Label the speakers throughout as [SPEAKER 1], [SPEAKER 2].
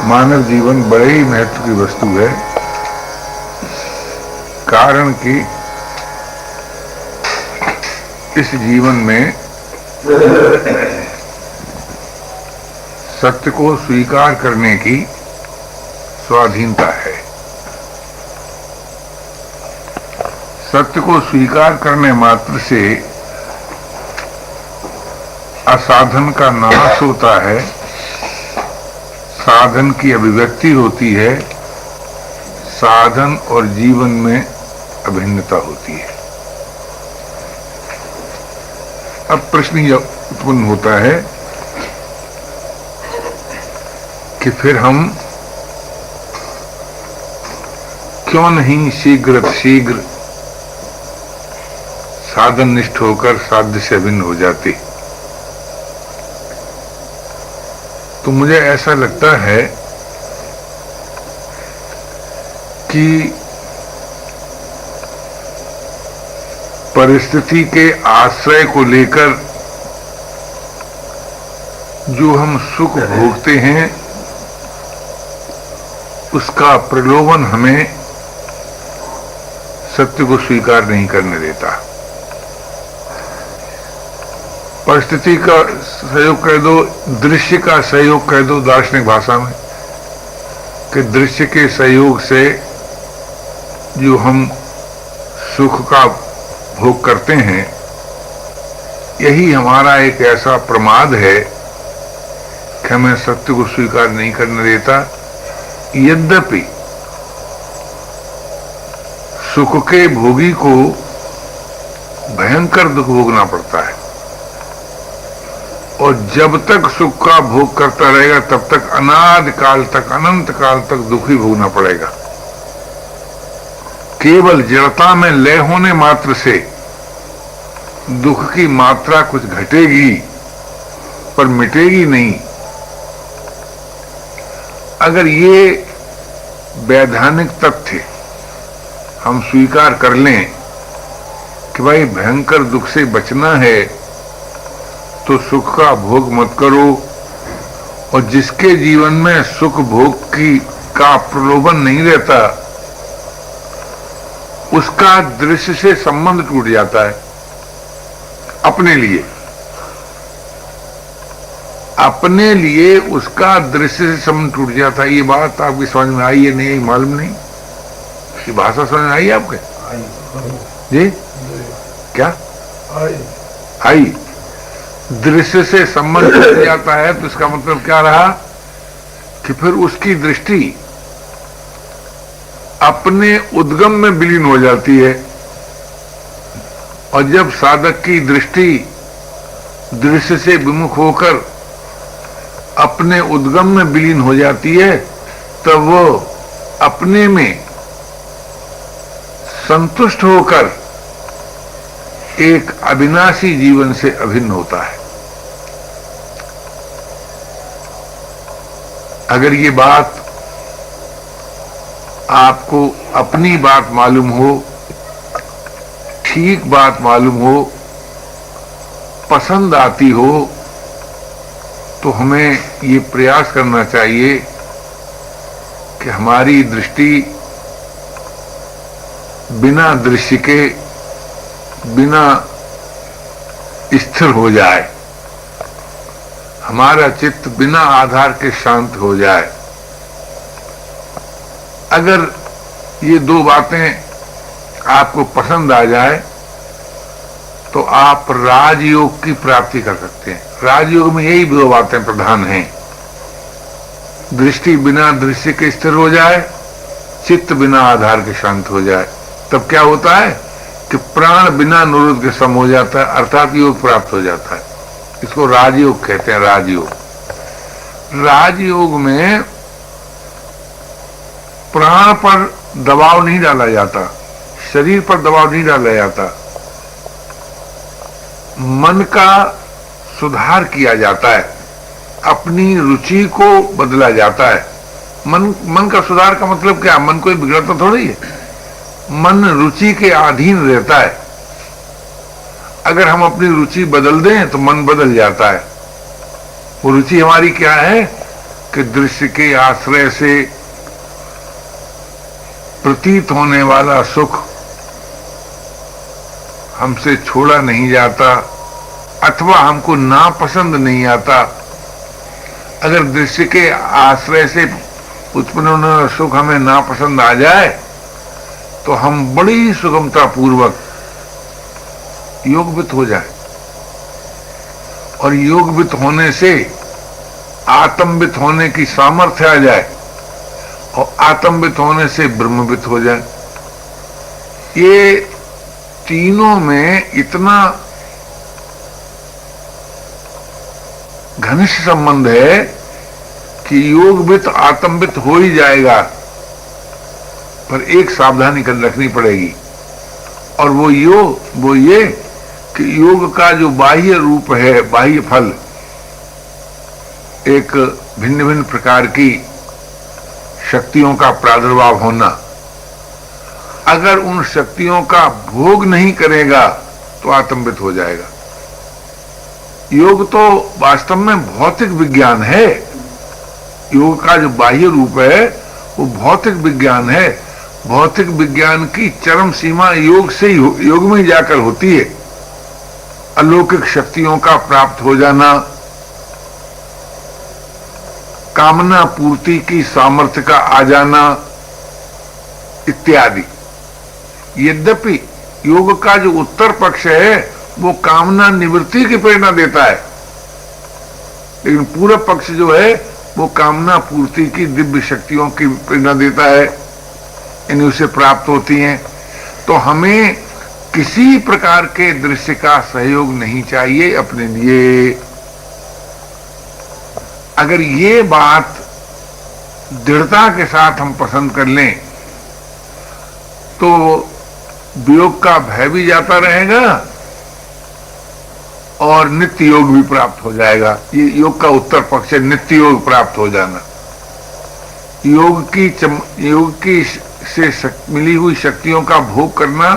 [SPEAKER 1] मानव जीवन बड़े ही महत्व की वस्तु है। कारण कि इस जीवन में सत्य को स्वीकार करने की स्वाधीनता है। सत्य को स्वीकार करने मात्र से असाधन का नाश होता है, साधन की अभिव्यक्ति होती है, साधन और जीवन में अभिन्नता होती है। अब प्रश्न यह उत्पन्न होता है कि फिर हम क्यों नहीं शीघ्र साधन निष्ठ होकर साध्य से अभिन्न हो जाते। तो मुझे ऐसा लगता है कि परिस्थिति के आश्रय को लेकर जो हम सुख भोगते हैं उसका प्रलोभन हमें सत्य को स्वीकार नहीं करने देता। परिस्थिति का सहयोग कह दो, दृश्य का सहयोग कह दो दार्शनिक भाषा में, कि दृश्य के सहयोग से जो हम सुख का भोग करते हैं, यही हमारा एक ऐसा प्रमाद है कि हमें सत्य को स्वीकार नहीं करने देता। यद्यपि सुख के भोगी को भयंकर दुख भोगना पड़ता है, और जब तक सुख का भोग करता रहेगा तब तक अनादि काल तक, अनंत काल तक दुख ही भोगना पड़ेगा। केवल जड़ता में लय होने मात्र से दुख की मात्रा कुछ घटेगी पर मिटेगी नहीं। अगर ये वैधानिक तथ्य हम स्वीकार कर लें कि भाई भयंकर दुख से बचना है तो सुख का भोग मत करो, और जिसके जीवन में सुख भोग का प्रलोभन नहीं रहता उसका दृश्य से संबंध टूट जाता है। अपने लिए उसका दृश्य से संबंध टूट जाता है। ये बात आपकी समझ में आई है नहीं, मालूम नहीं, ये भाषा समझ में आई आपके? जी क्या आई? दृश्य से संबंध टूट जाता है तो इसका मतलब क्या रहा कि फिर उसकी दृष्टि अपने उद्गम में विलीन हो जाती है, और जब साधक की दृष्टि दृश्य से विमुख होकर अपने उद्गम में विलीन हो जाती है तब वो अपने में संतुष्ट होकर एक अविनाशी जीवन से अभिन्न होता है। अगर ये बात आपको अपनी बात मालूम हो, ठीक बात मालूम हो, पसंद आती हो, तो हमें ये प्रयास करना चाहिए कि हमारी दृष्टि बिना दृश्य के, बिना स्थिर हो जाए, हमारा चित्त बिना आधार के शांत हो जाए। अगर ये दो बातें आपको पसंद आ जाए तो आप राजयोग की प्राप्ति कर सकते हैं। राजयोग में यही दो बातें प्रधान हैं। दृष्टि बिना दृश्य के स्थिर हो जाए, चित्त बिना आधार के शांत हो जाए। तब क्या होता है कि प्राण बिना निरोध के सम हो जाता है, अर्थात योग प्राप्त हो जाता है। इसको राजयोग कहते हैं। राजयोग में प्राण पर दबाव नहीं डाला जाता, शरीर पर दबाव नहीं डाला जाता, मन का सुधार किया जाता है, अपनी रुचि को बदला जाता है। मन का सुधार का मतलब क्या? मन कोई बिगड़ता थोड़ी है, मन रुचि के अधीन रहता है। अगर हम अपनी रुचि बदल दें तो मन बदल जाता है। वो रुचि हमारी क्या है? कि दृश्य के आश्रय से प्रतीत होने वाला सुख हमसे छोड़ा नहीं जाता अथवा हमको नापसंद नहीं आता। अगर दृश्य के आश्रय से उत्पन्न होने वाला सुख हमें नापसंद आ जाए तो हम बड़ी सुगमता पूर्वक योगवित हो जाए, और योगवित होने से आत्मवित होने की सामर्थ्य आ जाए, और आत्मवित होने से ब्रह्मवित हो जाए। ये तीनों में इतना घनिष्ठ संबंध है कि योगवित आत्मवित हो ही जाएगा, पर एक सावधानी कर रखनी पड़ेगी, और वो ये कि योग का जो बाह्य रूप है, बाह्य फल, एक भिन्न भिन्न प्रकार की शक्तियों का प्रादुर्भाव होना, अगर उन शक्तियों का भोग नहीं करेगा तो आत्मवित हो जाएगा। योग तो वास्तव में भौतिक विज्ञान है। योग का जो बाह्य रूप है वो भौतिक विज्ञान है। भौतिक विज्ञान की चरम सीमा योग से ही, योग में ही जाकर होती है। अलौकिक शक्तियों का प्राप्त हो जाना, कामना पूर्ति की सामर्थ्य का आ जाना इत्यादि। यद्यपि योग का जो उत्तर पक्ष है वो कामना निवृत्ति की प्रेरणा देता है, लेकिन पूर्व पक्ष जो है वो कामना पूर्ति की दिव्य शक्तियों की प्रेरणा देता है, इन्हीं उसे प्राप्त होती हैं। तो हमें किसी प्रकार के दृश्य का सहयोग नहीं चाहिए अपने लिए। अगर ये बात दृढ़ता के साथ हम पसंद कर लें तो वियोग का भय भी जाता रहेगा और नित्य योग भी प्राप्त हो जाएगा। ये योग का उत्तर पक्ष है, नित्य योग प्राप्त हो जाना। योग की से मिली हुई शक्तियों का भोग करना,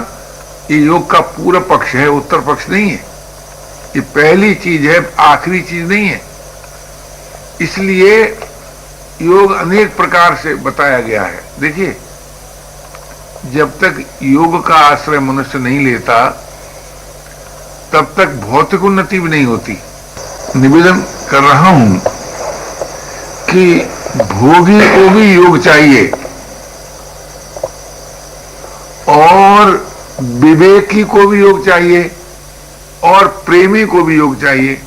[SPEAKER 1] ये योग का पूरा पक्ष है, उत्तर पक्ष नहीं है। ये पहली चीज है, आखिरी चीज नहीं है। इसलिए योग अनेक प्रकार से बताया गया है। देखिए, जब तक योग का आश्रय मनुष्य नहीं लेता तब तक भौतिक उन्नति भी नहीं होती। निवेदन कर रहा हूं कि भोगी को भी योग चाहिए और विवेकी को भी योग चाहिए और प्रेमी को भी योग चाहिए।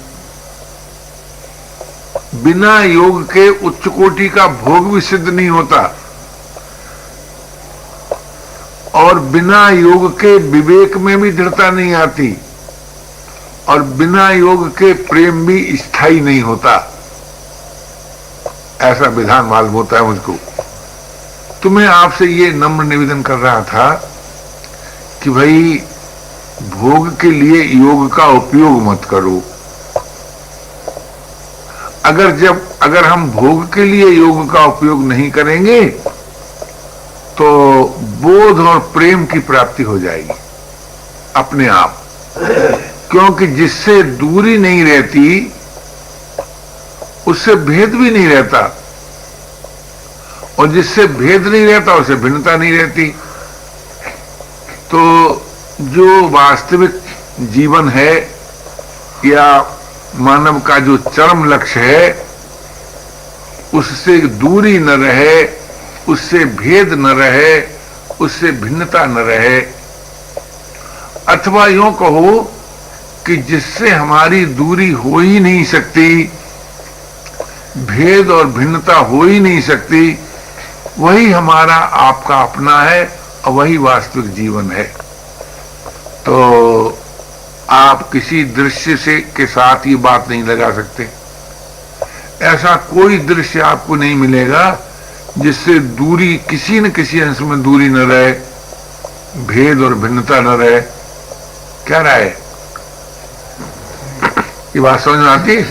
[SPEAKER 1] बिना योग के उच्च कोटि का भोग भी सिद्ध नहीं होता और बिना योग के विवेक में भी दृढ़ता नहीं आती और बिना योग के प्रेम भी स्थायी नहीं होता। ऐसा विधान मालूम होता है मुझको। तो मैं आपसे ये नम्र निवेदन कर रहा था कि भाई भोग के लिए योग का उपयोग मत करो। अगर हम भोग के लिए योग का उपयोग नहीं करेंगे तो बोध और प्रेम की प्राप्ति हो जाएगी अपने आप, क्योंकि जिससे दूरी नहीं रहती उससे भेद भी नहीं रहता और जिससे भेद नहीं रहता उससे भिन्नता नहीं रहती। तो जो वास्तविक जीवन है या मानव का जो चरम लक्ष्य है उससे दूरी न रहे, उससे भेद न रहे, उससे भिन्नता न रहे, अथवा यूं कहो कि जिससे हमारी दूरी हो ही नहीं सकती, भेद और भिन्नता हो ही नहीं सकती, वही हमारा आपका अपना है और वही वास्तविक जीवन है। तो आप किसी दृश्य से के साथ ये बात नहीं लगा सकते। ऐसा कोई दृश्य आपको नहीं मिलेगा जिससे दूरी, किसी न किसी अंश में दूरी न रहे, भेद और भिन्नता न रहे। क्या राय है? ये बात समझ में आती है?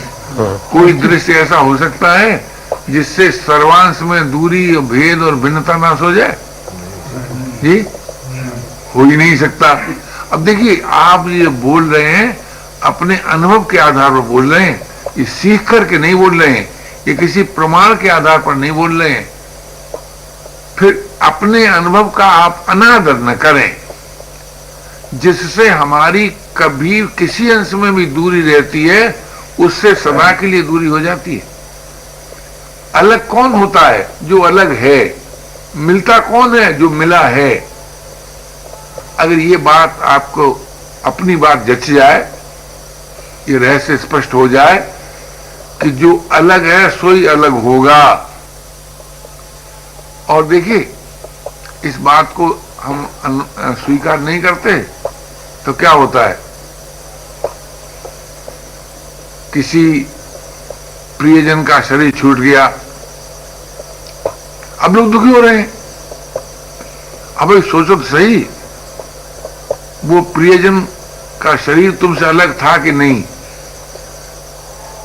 [SPEAKER 1] कोई दृश्य ऐसा हो सकता है जिससे सर्वांश में दूरी, भेद और भिन्नता नाश हो जाए? जी, हो ही नहीं सकता। अब देखिए, आप ये बोल रहे हैं अपने अनुभव के आधार पर बोल रहे हैं, ये सीख करके नहीं बोल रहे हैं, ये किसी प्रमाण के आधार पर नहीं बोल रहे हैं। फिर अपने अनुभव का आप अनादर न करें, जिससे हमारी कभी किसी अंश में भी दूरी रहती है, उससे सदा के लिए दूरी हो जाती है। अलग कौन होता है? जो अलग है। मिलता कौन है? जो मिला है। अगर ये बात आपको अपनी बात जच जाए, ये रहस्य स्पष्ट हो जाए कि जो अलग है सोई अलग होगा। और देखिए, इस बात को हम स्वीकार नहीं करते तो क्या होता है? किसी प्रियजन का शरीर छूट गया, अब लोग दुखी हो रहे हैं। अब सोचो तो सही, वो प्रियजन का शरीर तुमसे अलग था कि नहीं?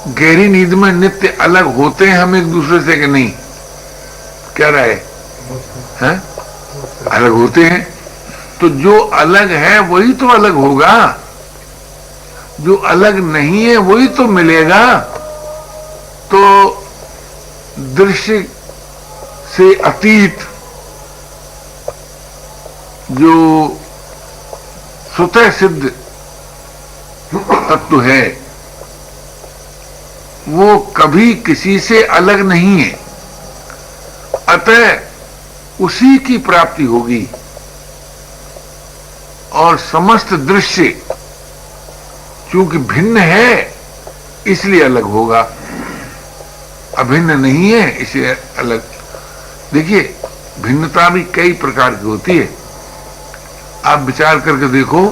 [SPEAKER 1] गहरी नींद में नित्य अलग होते हैं हम एक दूसरे से कि नहीं? क्या राय है? अलग होते हैं। तो जो अलग है वही तो अलग होगा, जो अलग नहीं है वही तो मिलेगा। तो दृश्य से अतीत जो स्वतः सिद्ध तत्व है, वो कभी किसी से अलग नहीं है। अतः उसी की प्राप्ति होगी। और समस्त दृश्य चूंकि भिन्न है इसलिए अलग होगा, अभिन्न नहीं है इसलिए अलग। देखिए, भिन्नता भी कई प्रकार की होती है। आप विचार करके देखो,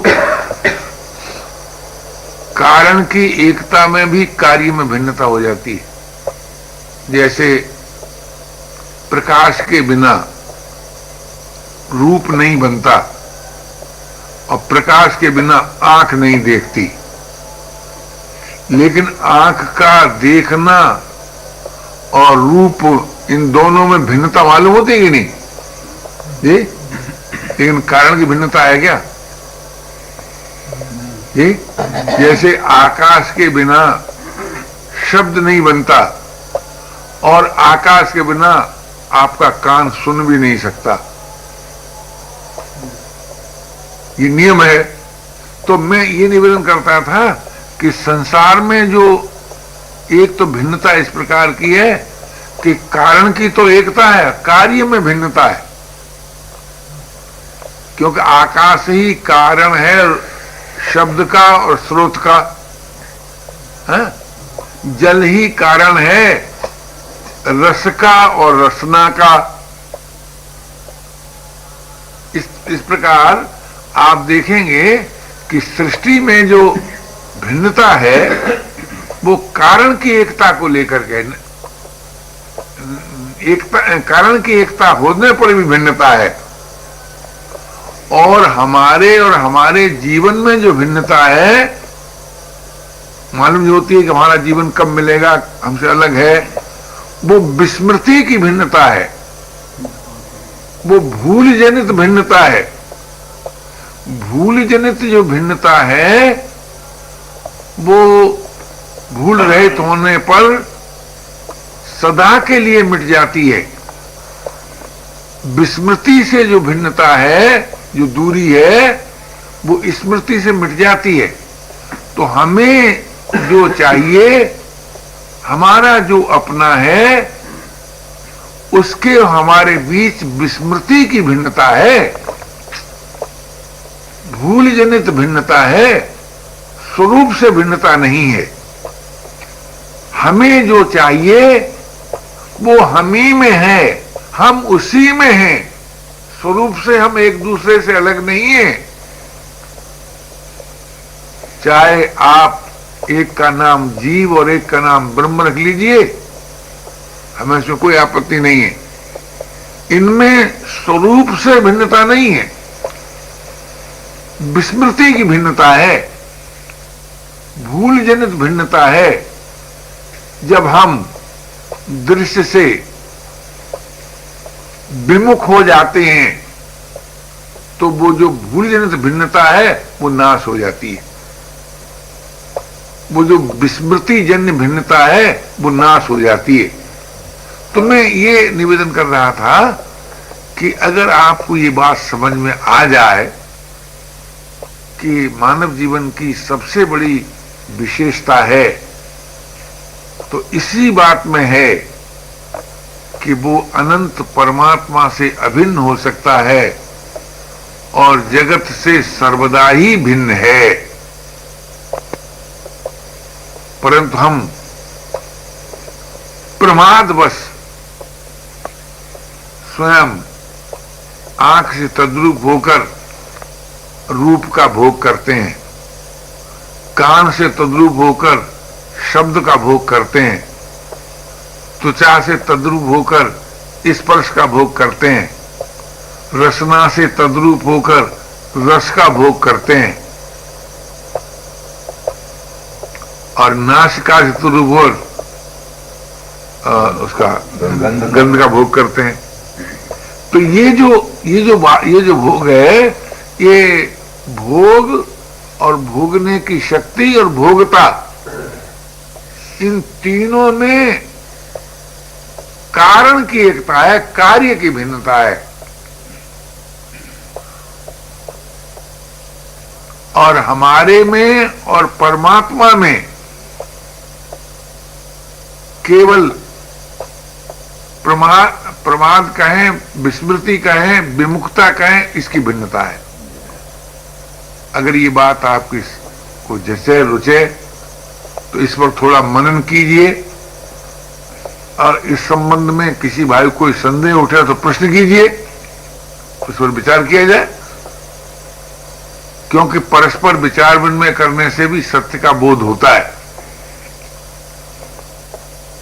[SPEAKER 1] कारण की एकता में भी कार्य में भिन्नता हो जाती है। जैसे प्रकाश के बिना रूप नहीं बनता और प्रकाश के बिना आंख नहीं देखती। लेकिन आंख का देखना और रूप, इन दोनों में भिन्नता मालूम होती है कि नहीं जी? लेकिन कारण की भिन्नता है क्या जी? जैसे आकाश के बिना शब्द नहीं बनता और आकाश के बिना आपका कान सुन भी नहीं सकता, ये नियम है। तो मैं ये निवेदन करता था कि संसार में जो एक तो भिन्नता इस प्रकार की है कि कारण की तो एकता है, कार्य में भिन्नता है। क्योंकि आकाश ही कारण है शब्द का और स्रोत का, है? जल ही कारण है रस का और रसना का। इस प्रकार आप देखेंगे कि सृष्टि में जो भिन्नता है वो कारण की एकता को लेकर के, कारण की एकता होने पर भी भिन्नता है। और हमारे जीवन में जो भिन्नता है, मालूम जो होती है कि हमारा जीवन कब मिलेगा, हमसे अलग है, वो विस्मृति की भिन्नता है, वो भूल जनित भिन्नता है। भूल जनित जो भिन्नता है वो भूल रहित होने पर सदा के लिए मिट जाती है। विस्मृति से जो भिन्नता है, जो दूरी है, वो स्मृति से मिट जाती है। तो हमें जो चाहिए, हमारा जो अपना है, उसके हमारे बीच विस्मृति की भिन्नता है, भूल जनित भिन्नता है, स्वरूप से भिन्नता नहीं है। हमें जो चाहिए वो हम ही में है, हम उसी में हैं। स्वरूप से हम एक दूसरे से अलग नहीं हैं। चाहे आप एक का नाम जीव और एक का नाम ब्रह्म रख लीजिए, हमें इसमें कोई आपत्ति नहीं है। इनमें स्वरूप से भिन्नता नहीं है, विस्मृति की भिन्नता है, भूल जनित भिन्नता है। जब हम दृश्य से विमुख हो जाते हैं तो वो जो भूल जनित भिन्नता है वो नाश हो जाती है। वो जो विस्मृति जन्य भिन्नता है वो नाश हो जाती है। तो मैं ये निवेदन कर रहा था कि अगर आपको ये बात समझ में आ जाए कि मानव जीवन की सबसे बड़ी विशेषता है, तो इसी बात में है कि वो अनंत परमात्मा से अभिन्न हो सकता है और जगत से सर्वदा ही भिन्न है। परंतु हम प्रमादवश स्वयं आंख से तद्रूप होकर रूप का भोग करते हैं, कान से तद्रूप होकर शब्द का भोग करते हैं, त्वचा से तद्रूप होकर स्पर्श का भोग करते हैं, रसना से तद्रूप होकर रस का भोग करते हैं और नासिका से तद्रूप होकर उसका गंध का भोग करते हैं। तो ये जो भोग है, ये भोग और भोगने की शक्ति और भोगता, इन तीनों में कारण की एकता है, कार्य की भिन्नता है। और हमारे में और परमात्मा में केवल प्रमाद कहें, विस्मृति कहें, विमुखता कहें, इसकी भिन्नता है। अगर ये बात आपकी को जैसे रुचे तो इस पर थोड़ा मनन कीजिए और इस संबंध में किसी भाई कोई संदेह उठे तो प्रश्न कीजिए, उस पर विचार किया जाए, क्योंकि परस्पर विचार विनिमय करने से भी सत्य का बोध होता है।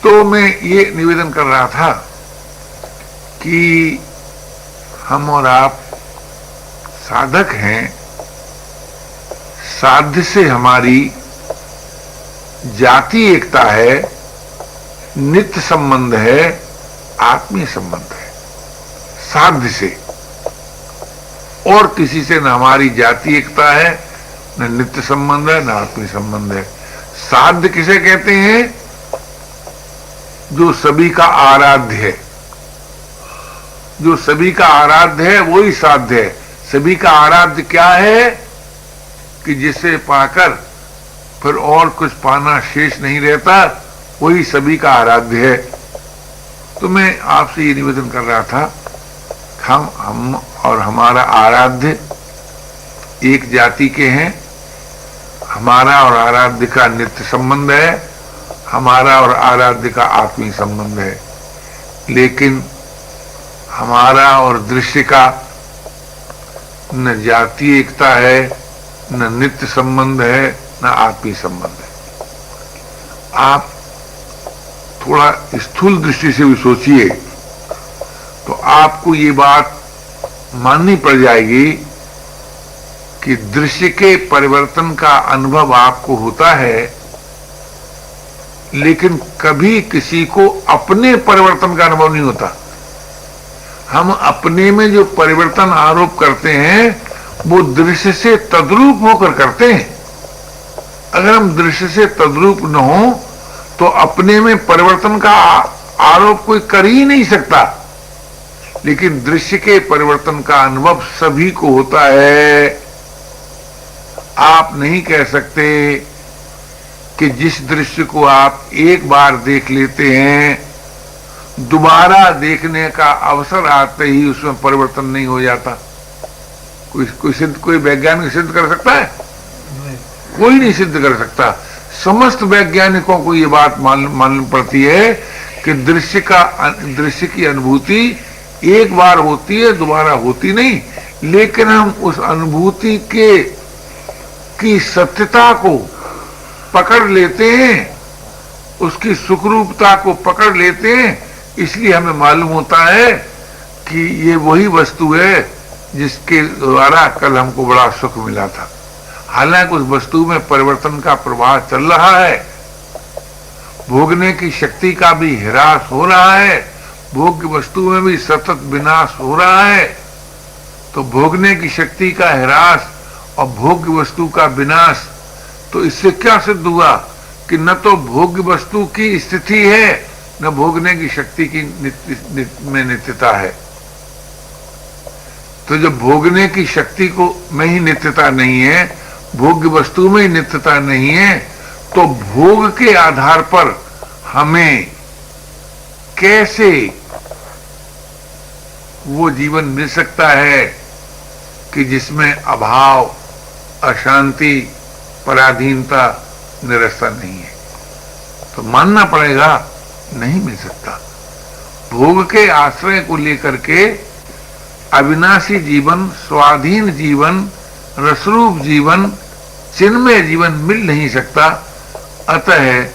[SPEAKER 1] तो मैं ये निवेदन कर रहा था कि हम और आप साधक हैं, साध्य से हमारी जाति एकता है, नित्य संबंध है, आत्मीय संबंध है साध्य से, और किसी से न हमारी जाति एकता है, न नित्य संबंध है, न आत्मीय संबंध है। साध्य किसे कहते हैं? जो सभी का आराध्य है, जो सभी का आराध्य है वही साध्य है। सभी का आराध्य क्या है? कि जिसे पाकर फिर और कुछ पाना शेष नहीं रहता, वही सभी का आराध्य है। तो मैं आपसे ये निवेदन कर रहा था, हम और हमारा आराध्य एक जाति के हैं, हमारा और आराध्य का नित्य संबंध है, हमारा और आराध्य का आत्मीय संबंध है। लेकिन हमारा और दृश्य का न जातीय एकता है, न नित्य संबंध है, न आत्मीय संबंध है। आप थोड़ा स्थूल दृष्टि से भी सोचिए तो आपको ये बात माननी पड़ जाएगी कि दृश्य के परिवर्तन का अनुभव आपको होता है, लेकिन कभी किसी को अपने परिवर्तन का अनुभव नहीं होता। हम अपने में जो परिवर्तन आरोप करते हैं वो दृश्य से तद्रूप होकर करते हैं। अगर हम दृश्य से तद्रूप न हो तो अपने में परिवर्तन का आरोप कोई कर ही नहीं सकता। लेकिन दृश्य के परिवर्तन का अनुभव सभी को होता है। आप नहीं कह सकते कि जिस दृश्य को आप एक बार देख लेते हैं, दोबारा देखने का अवसर आते ही उसमें परिवर्तन नहीं हो जाता। कोई वैज्ञानिक सिद्ध कर सकता है? कोई नहीं सिद्ध कर सकता। समस्त वैज्ञानिकों को ये बात मालूम पड़ती है कि दृश्य की अनुभूति एक बार होती है, दोबारा होती नहीं। लेकिन हम उस अनुभूति की सत्यता को पकड़ लेते हैं, उसकी सुखरूपता को पकड़ लेते हैं, इसलिए हमें मालूम होता है कि ये वही वस्तु है जिसके द्वारा कल हमको बड़ा सुख मिला था। हालांकि उस वस्तु में परिवर्तन का प्रवाह चल रहा है, भोगने की शक्ति का भी ह्रास हो रहा है, भोग की वस्तु में भी सतत विनाश हो रहा है। तो भोगने की शक्ति का ह्रास और भोग की वस्तु का विनाश, तो इससे क्या सिद्ध हुआ कि न तो भोग्य वस्तु की स्थिति है, न भोगने की शक्ति की में नित्यता है। तो जब भोगने की शक्ति को में ही नित्यता नहीं है, भोग्य वस्तु में ही नित्यता नहीं है, तो भोग के आधार पर हमें कैसे वो जीवन मिल सकता है कि जिसमें अभाव, अशांति, पराधीनता, निरस्ता नहीं है? तो मानना पड़ेगा नहीं मिल सकता। भोग के आश्रय को लेकर के अविनाशी जीवन, स्वाधीन जीवन, रसरूप जीवन, चिन्मय जीवन मिल नहीं सकता। अतः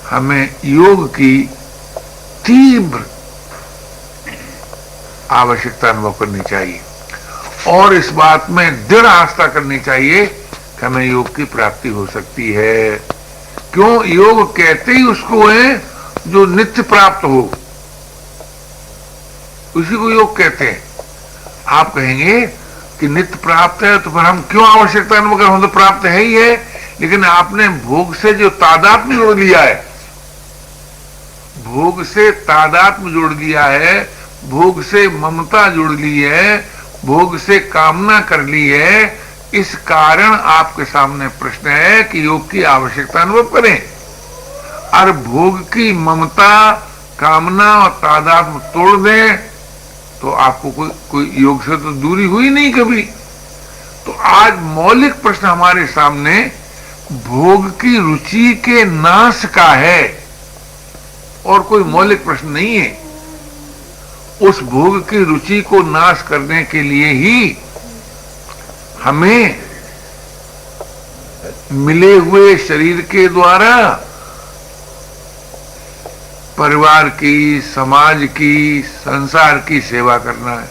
[SPEAKER 1] हमें योग की तीव्र आवश्यकता अनुभव करनी चाहिए और इस बात में दृढ़ आस्था करनी चाहिए कि हमें योग की प्राप्ति हो सकती है। क्यों? योग कहते ही उसको है जो नित्य प्राप्त हो, उसी को योग कहते हैं। आप कहेंगे कि नित्य प्राप्त है तो फिर हम क्यों आवश्यकता अनुभव करें, हम तो प्राप्त है ही है। लेकिन आपने भोग से जो तादात्म्य जोड़ लिया है, भोग से तादात्म्य जोड़ दिया है, भोग से ममता जुड़ ली है, भोग से कामना कर ली है, इस कारण आपके सामने प्रश्न है कि योग की आवश्यकता अनुभव करें। और भोग की ममता, कामना और तादात्म्य तोड़ दें तो आपको कोई योग से तो दूरी हुई नहीं कभी। तो आज मौलिक प्रश्न हमारे सामने भोग की रुचि के नाश का है और कोई मौलिक प्रश्न नहीं है। उस भोग की रुचि को नाश करने के लिए ही हमें मिले हुए शरीर के द्वारा परिवार की, समाज की, संसार की सेवा करना है।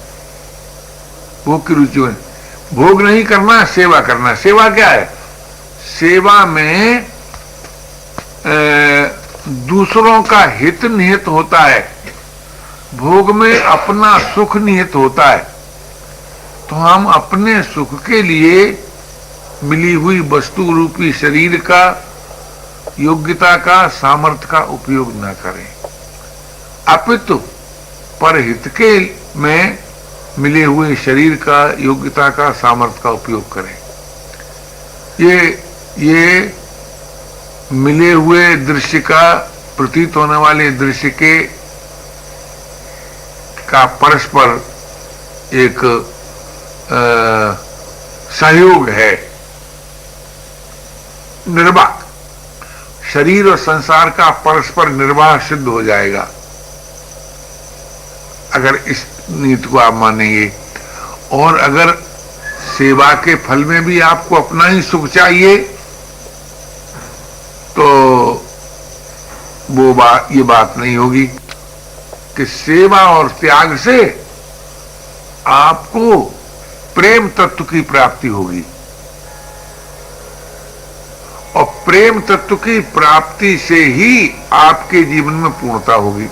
[SPEAKER 1] भोग की रुचि है, भोग नहीं करना, सेवा करना। सेवा क्या है? सेवा में दूसरों का हित निहित होता है, भोग में अपना सुख निहित होता है। तो हम अपने सुख के लिए मिली हुई वस्तु रूपी शरीर का, योग्यता का, सामर्थ्य का उपयोग न करें, अपितु परहित के में मिले हुए शरीर का, योग्यता का, सामर्थ्य का उपयोग करें। ये मिले हुए दृश्य का, प्रतीत होने वाले दृश्य के का परस्पर एक सहयोग है, निर्वाह। शरीर और संसार का परस्पर निर्वाह सिद्ध हो जाएगा अगर इस नीति को आप मानेंगे। और अगर सेवा के फल में भी आपको अपना ही सुख चाहिए तो ये बात नहीं होगी कि सेवा और त्याग से आपको प्रेम तत्व की प्राप्ति होगी। और प्रेम तत्व की प्राप्ति से ही आपके जीवन में पूर्णता होगी।